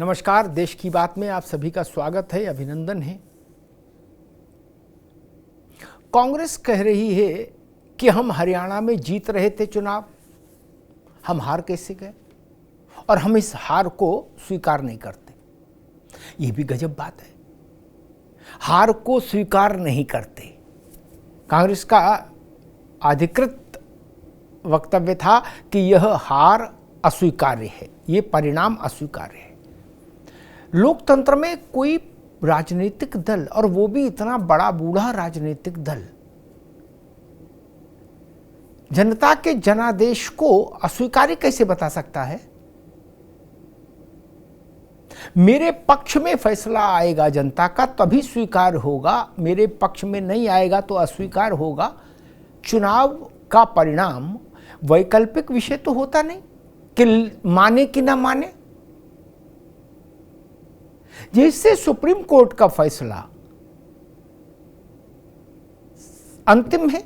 नमस्कार। देश की बात में आप सभी का स्वागत है, अभिनंदन है। कांग्रेस कह रही है कि हम हरियाणा में जीत रहे थे चुनाव, हम हार कैसे गए और हम इस हार को स्वीकार नहीं करते। ये भी गजब बात है, हार को स्वीकार नहीं करते। कांग्रेस का अधिकृत वक्तव्य था कि यह हार अस्वीकार्य है, ये परिणाम अस्वीकार्य है। लोकतंत्र में कोई राजनीतिक दल, और वो भी इतना बड़ा बूढ़ा राजनीतिक दल, जनता के जनादेश को अस्वीकार्य कैसे बता सकता है? मेरे पक्ष में फैसला आएगा जनता का तभी स्वीकार होगा, मेरे पक्ष में नहीं आएगा तो अस्वीकार होगा। चुनाव का परिणाम वैकल्पिक विषय तो होता नहीं कि माने कि ना माने। जैसे सुप्रीम कोर्ट का फैसला अंतिम है,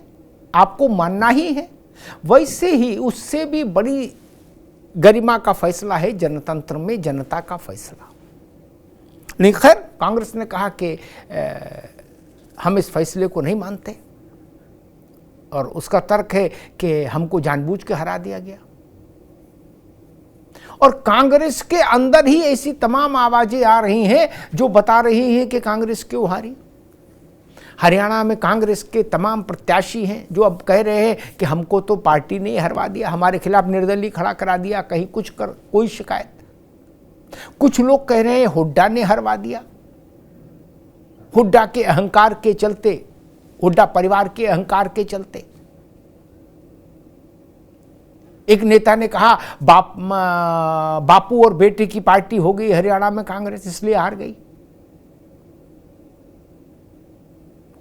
आपको मानना ही है, वैसे ही उससे भी बड़ी गरिमा का फैसला है जनतंत्र में जनता का फैसला। नहीं, खैर कांग्रेस ने कहा कि हम इस फैसले को नहीं मानते, और उसका तर्क है कि हमको जानबूझ के हरा दिया गया। और कांग्रेस के अंदर ही ऐसी तमाम आवाजें आ रही हैं जो बता रही हैं कि कांग्रेस क्यों हारी। हरियाणा में कांग्रेस के तमाम प्रत्याशी हैं जो अब कह रहे हैं कि हमको तो पार्टी ने हरवा दिया, हमारे खिलाफ निर्दलीय खड़ा करा दिया, कहीं कुछ कर कोई शिकायत। कुछ लोग कह रहे हैं हुड्डा ने हरवा दिया, हुड्डा के अहंकार के चलते, हुड्डा परिवार के अहंकार के चलते। एक नेता ने कहा बापू और बेटे की पार्टी हो गई हरियाणा में कांग्रेस, इसलिए हार गई।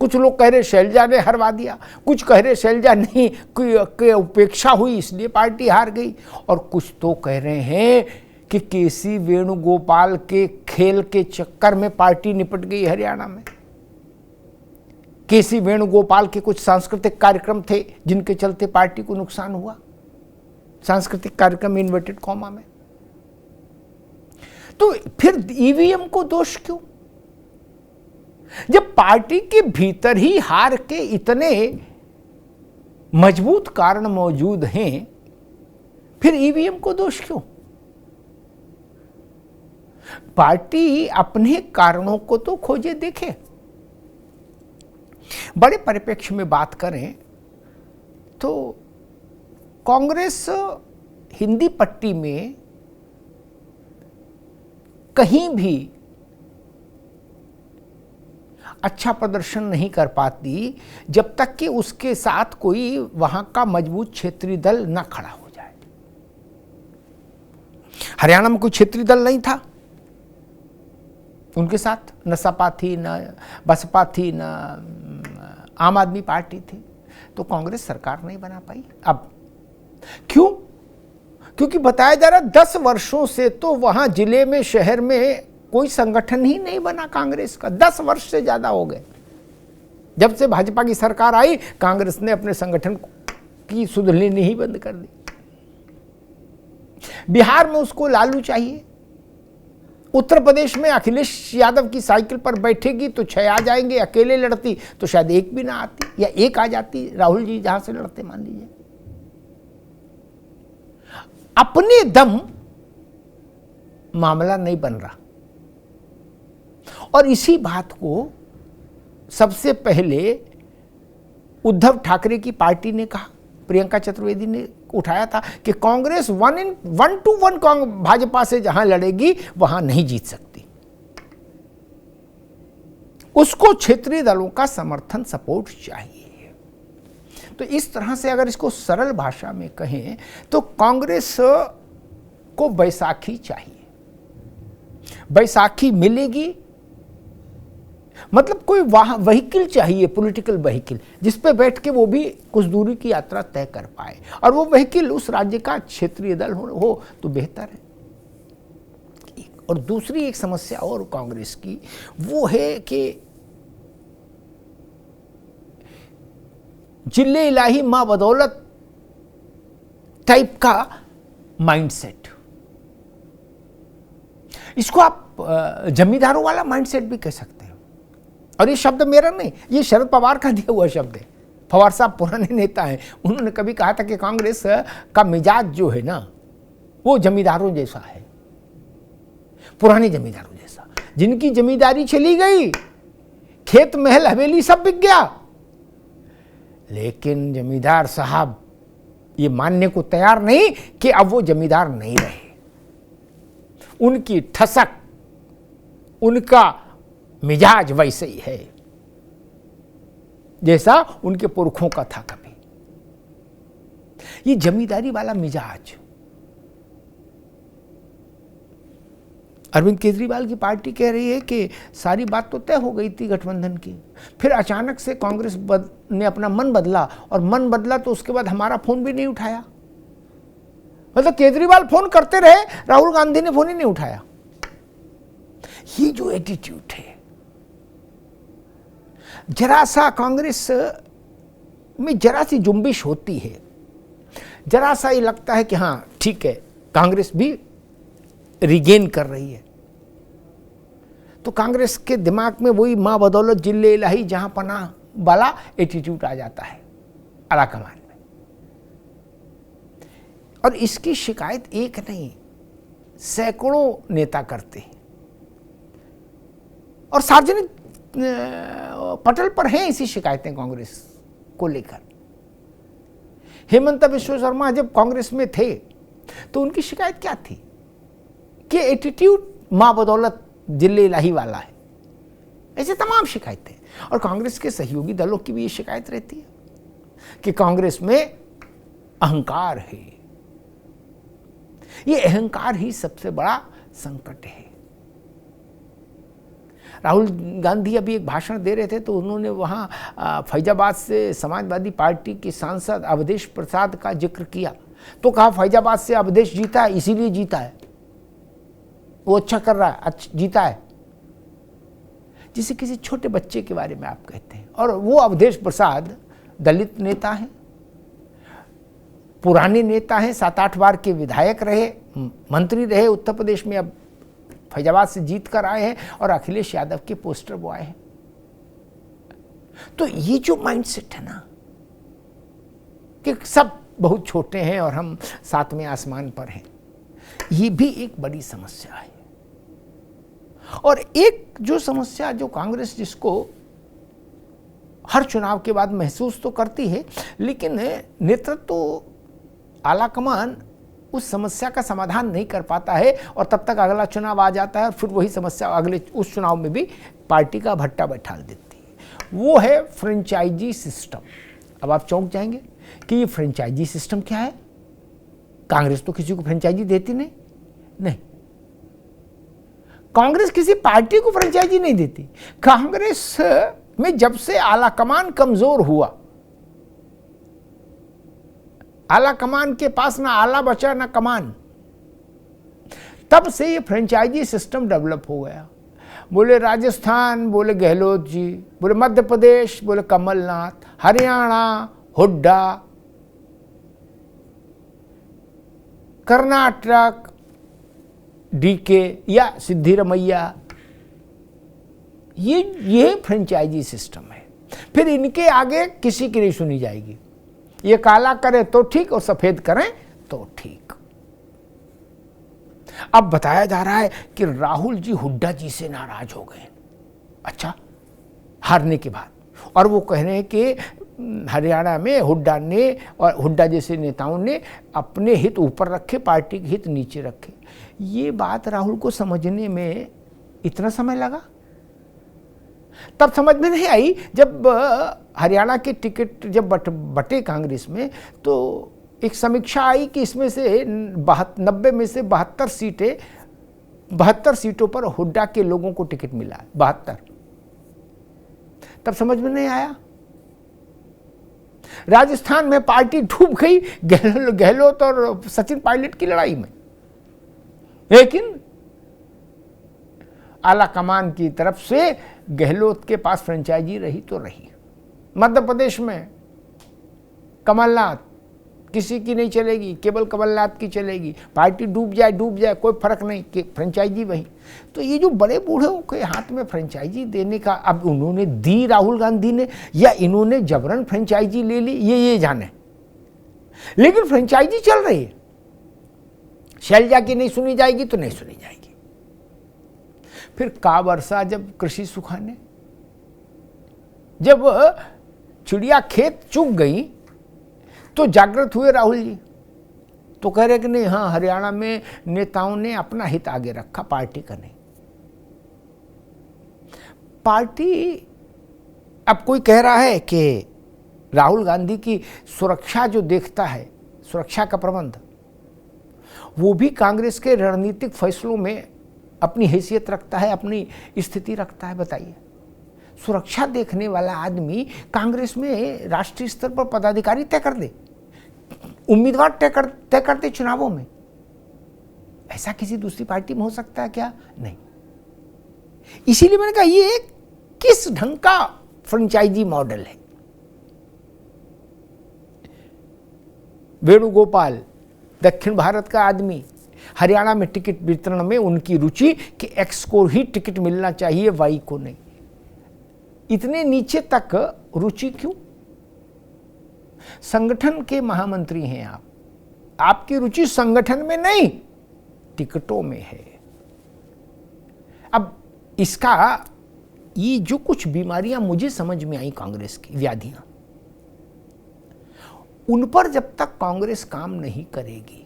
कुछ लोग कह रहे शैलजा ने हरवा दिया, कुछ कह रहे शैलजा नहीं की उपेक्षा हुई इसलिए पार्टी हार गई, और कुछ तो कह रहे हैं कि केसी वेणुगोपाल के खेल के चक्कर में पार्टी निपट गई हरियाणा में। केसी वेणुगोपाल के कुछ सांस्कृतिक कार्यक्रम थे जिनके चलते पार्टी को नुकसान हुआ। सांस्कृतिक कार्यक्रम इन्वर्टेड कॉमा में। तो फिर ईवीएम को दोष क्यों? जब पार्टी के भीतर ही हार के इतने मजबूत कारण मौजूद हैं, फिर ईवीएम को दोष क्यों? पार्टी अपने कारणों को तो खोजे देखे। बड़े परिप्रेक्ष्य में बात करें तो कांग्रेस हिंदी पट्टी में कहीं भी अच्छा प्रदर्शन नहीं कर पाती जब तक कि उसके साथ कोई वहां का मजबूत क्षेत्रीय दल न खड़ा हो जाए। हरियाणा में कोई क्षेत्रीय दल नहीं था उनके साथ, न सपा थी, न बसपा थी, न आम आदमी पार्टी थी, तो कांग्रेस सरकार नहीं बना पाई। अब क्यों? क्योंकि बताया जा रहा 10 वर्षों से तो वहां जिले में, शहर में कोई संगठन ही नहीं बना कांग्रेस का। 10 वर्ष से ज्यादा हो गए। जब से भाजपा की सरकार आई, कांग्रेस ने अपने संगठन की सुध लेनी ही बंद कर दी। बिहार में उसको लालू चाहिए, उत्तर प्रदेश में अखिलेश यादव की साइकिल पर बैठेगी तो 6 आ जाएंगे, अकेले लड़ती तो शायद 1 भी ना आती, या 1 आ जाती, राहुल जी जहां से लड़ते मान लीजिए। अपने दम मामला नहीं बन रहा, और इसी बात को सबसे पहले उद्धव ठाकरे की पार्टी ने कहा, प्रियंका चतुर्वेदी ने उठाया था कि कांग्रेस 1 to 1 भाजपा से जहां लड़ेगी वहां नहीं जीत सकती। उसको क्षेत्रीय दलों का समर्थन, सपोर्ट चाहिए। तो इस तरह से अगर इसको सरल भाषा में कहें तो कांग्रेस को बैसाखी चाहिए। बैसाखी मिलेगी मतलब कोई व्हीकल चाहिए, पॉलिटिकल व्हीकल, जिस पे बैठ के वो भी कुछ दूरी की यात्रा तय कर पाए, और वो व्हीकल उस राज्य का क्षेत्रीय दल हो तो बेहतर है। और दूसरी एक समस्या और कांग्रेस की वो है कि जिले इलाही मां बदौलत टाइप का माइंडसेट। इसको आप जमींदारों वाला माइंडसेट भी कह सकते हो। और ये शब्द मेरा नहीं, ये शरद पवार का दिया हुआ शब्द है। पवार साहब पुराने नेता हैं, उन्होंने कभी कहा था कि कांग्रेस का मिजाज जो है ना वो जमींदारों जैसा है, पुराने जमींदारों जैसा, जिनकी जमींदारी चली गई, खेत महल हवेली सब बिक गया, लेकिन जमींदार साहब ये मानने को तैयार नहीं कि अब वो जमींदार नहीं रहे। उनकी ठसक, उनका मिजाज वैसे ही है जैसा उनके पुरखों का था कभी। ये जमींदारी वाला मिजाज अरविंद केजरीवाल की पार्टी कह रही है कि सारी बात तो तय हो गई थी गठबंधन की, फिर अचानक से कांग्रेस ने अपना मन बदला, और मन बदला तो उसके बाद हमारा फोन भी नहीं उठाया। मतलब केजरीवाल फोन करते रहे, राहुल गांधी ने फोन ही नहीं उठाया। ये जो एटीट्यूड है, जरा सा कांग्रेस में जरा सी जुम्बिश होती है, जरा सा ये लगता है कि हाँ ठीक है कांग्रेस भी रिगेन कर रही है, तो कांग्रेस के दिमाग में वही मां बदौलत जिले इलाही जहां पनाह वाला एटीट्यूड आ जाता है आलाकमान में। और इसकी शिकायत एक नहीं, सैकड़ों नेता करते हैं और सार्वजनिक पटल पर हैं इसी शिकायतें कांग्रेस को लेकर। हेमंत बिश्व शर्मा जब कांग्रेस में थे तो उनकी शिकायत क्या थी कि एटीट्यूड मां बदौलत जिले इलाही वाला है। ऐसे तमाम शिकायतें, और कांग्रेस के सहयोगी दलों की भी ये शिकायत रहती है कि कांग्रेस में अहंकार है। ये अहंकार ही सबसे बड़ा संकट है। राहुल गांधी अभी एक भाषण दे रहे थे तो उन्होंने वहाँ फैजाबाद से समाजवादी पार्टी के सांसद अवधेश प्रसाद का जिक्र किया, तो कहा फैजाबाद से अवधेश जीता है, इसीलिए जीता है, वो अच्छा कर रहा है, अच्छा जीता है, जिसे किसी छोटे बच्चे के बारे में आप कहते हैं। और वो अवधेश प्रसाद दलित नेता हैं, पुराने नेता हैं, 7-8 बार के विधायक रहे, मंत्री रहे उत्तर प्रदेश में, अब फैजाबाद से जीत कर आए हैं और अखिलेश यादव के पोस्टर बॉय हैं। तो ये जो माइंडसेट है ना कि सब बहुत छोटे हैं और हम 7वें आसमान पर हैं, ये भी एक बड़ी समस्या है। और एक जो समस्या जो कांग्रेस जिसको हर चुनाव के बाद महसूस तो करती है, लेकिन नेतृत्व आलाकमान उस समस्या का समाधान नहीं कर पाता है, और तब तक अगला चुनाव आ जाता है और फिर वही समस्या अगले उस चुनाव में भी पार्टी का भट्टा बैठा देती है। वो है फ्रेंचाइजी सिस्टम। अब आप चौंक जाएंगे कि ये फ्रेंचाइजी सिस्टम क्या है। कांग्रेस तो किसी को फ्रेंचाइजी देती नहीं, कांग्रेस किसी पार्टी को फ्रेंचाइजी नहीं देती। कांग्रेस में जब से आलाकमान कमजोर हुआ, आला कमान के पास ना आला बचा ना कमान, तब से ये फ्रेंचाइजी सिस्टम डेवलप हो गया। बोले राजस्थान बोले गहलोत जी, बोले मध्य प्रदेश बोले कमलनाथ, हरियाणा हुड्डा, कर्नाटक डीके या सिद्धिरमैया, ये फ्रेंचाइजी सिस्टम है। फिर इनके आगे किसी की नहीं सुनी जाएगी। ये काला करे तो ठीक और सफेद करें तो ठीक। अब बताया जा रहा है कि राहुल जी हुड्डा जी से नाराज हो गए, अच्छा हारने के बाद, और वो कह रहे हैं कि हरियाणा में हुड्डा ने और हुड्डा जैसे नेताओं ने अपने हित ऊपर रखे, पार्टी के हित नीचे रखे। ये बात राहुल को समझने में इतना समय लगा। तब समझ में नहीं आई जब हरियाणा के टिकट जब बटे कांग्रेस में, तो एक समीक्षा आई कि इसमें से 90 में से 72 सीटों पर हुड्डा के लोगों को टिकट मिला, 72। तब समझ में नहीं आया। राजस्थान में पार्टी डूब गई गहलोत और सचिन पायलट की लड़ाई में, लेकिन आला कमान की तरफ से गहलोत के पास फ्रेंचाइजी रही तो रही। मध्य प्रदेश में कमलनाथ किसी की नहीं चलेगी, केवल कमलनाथ की चलेगी, पार्टी डूब जाए कोई फर्क नहीं, कि फ्रेंचाइजी वही। तो ये जो बड़े बूढ़ों के हाथ में फ्रेंचाइजी देने का, अब उन्होंने दी राहुल गांधी ने या इन्होंने जबरन फ्रेंचाइजी ले ली, ये जाने, लेकिन फ्रेंचाइजी चल रही है। शैलजा की नहीं सुनी जाएगी तो नहीं सुनी जाएगी। फिर का वर्षा जब कृषि सुखाने, जब चिड़िया खेत चुग गई तो जागृत हुए राहुल जी, तो कह रहे कि नहीं, हाँ हरियाणा में नेताओं ने अपना हित आगे रखा, पार्टी का नहीं। पार्टी, अब कोई कह रहा है कि राहुल गांधी की सुरक्षा जो देखता है, सुरक्षा का प्रबंध, वो भी कांग्रेस के रणनीतिक फैसलों में अपनी हैसियत रखता है, अपनी स्थिति रखता है। बताइए, सुरक्षा देखने वाला आदमी कांग्रेस में राष्ट्रीय स्तर पर पदाधिकारी तय कर दे, उम्मीदवार तय करते चुनावों में, ऐसा किसी दूसरी पार्टी में हो सकता है क्या? नहीं। इसीलिए मैंने कहा ये किस ढंग का फ्रेंचाइजी मॉडल है। वेणुगोपाल दक्षिण भारत का आदमी, हरियाणा में टिकट वितरण में उनकी रुचि कि एक्स को ही टिकट मिलना चाहिए, वाई को नहीं। इतने नीचे तक रुचि क्यों? संगठन के महामंत्री हैं आप, आपकी रुचि संगठन में नहीं, टिकटों में है। अब इसका ये जो कुछ बीमारियां मुझे समझ में आई, कांग्रेस की व्याधियां, उन पर जब तक कांग्रेस काम नहीं करेगी,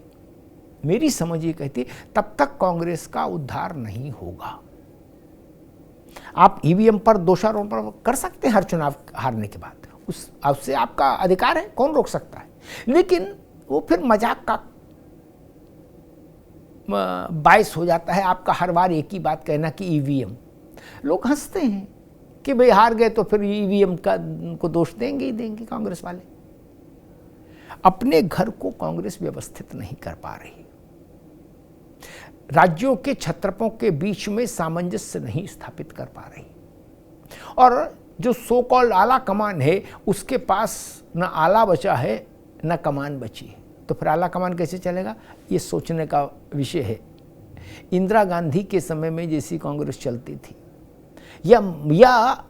मेरी समझ ये कहती, तब तक कांग्रेस का उद्धार नहीं होगा। आप ईवीएम पर दोषारोपण कर सकते हैं हर चुनाव हारने के बाद, उससे आपका अधिकार है, कौन रोक सकता है, लेकिन वो फिर मजाक का बायस हो जाता है आपका हर बार एक ही बात कहना कि ईवीएम। लोग हंसते हैं कि भाई हार गए तो फिर ईवीएम को दोष देंगे ही देंगे कांग्रेस वाले। अपने घर को कांग्रेस व्यवस्थित नहीं कर पा रही, राज्यों के छत्रपों के बीच में सामंजस्य नहीं स्थापित कर पा रही, और जो सो कॉल्ड आला कमान है उसके पास न आला बचा है न कमान बची है। तो फिर आला कमान कैसे चलेगा, ये सोचने का विषय है। इंदिरा गांधी के समय में जैसी कांग्रेस चलती थी, या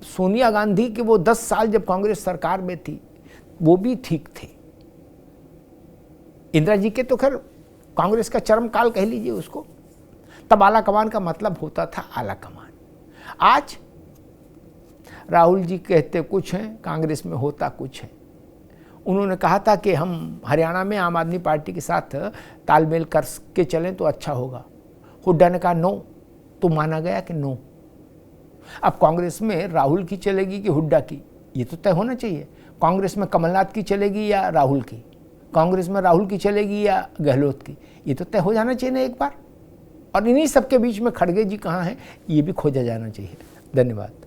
सोनिया गांधी के वो 10 साल जब कांग्रेस सरकार में थी, वो भी ठीक थे। इंदिरा जी के तो खैर कांग्रेस का चरम काल कह लीजिए उसको, तब आला कमान का मतलब होता था आला कमान। आज राहुल जी कहते कुछ हैं, कांग्रेस में होता कुछ है। उन्होंने कहा था कि हम हरियाणा में आम आदमी पार्टी के साथ तालमेल कर के चलें तो अच्छा होगा। हुड्डा ने कहा नो, तो माना गया कि नो। अब कांग्रेस में राहुल की चलेगी कि हुड्डा की, ये तो तय होना चाहिए। कांग्रेस में कमलनाथ की चलेगी या राहुल की, कांग्रेस में राहुल की चलेगी या गहलोत की, ये तो तय हो जाना चाहिए ना एक बार। और इन्हीं सबके बीच में खड़गे जी कहाँ हैं, ये भी खोजा जाना चाहिए। धन्यवाद।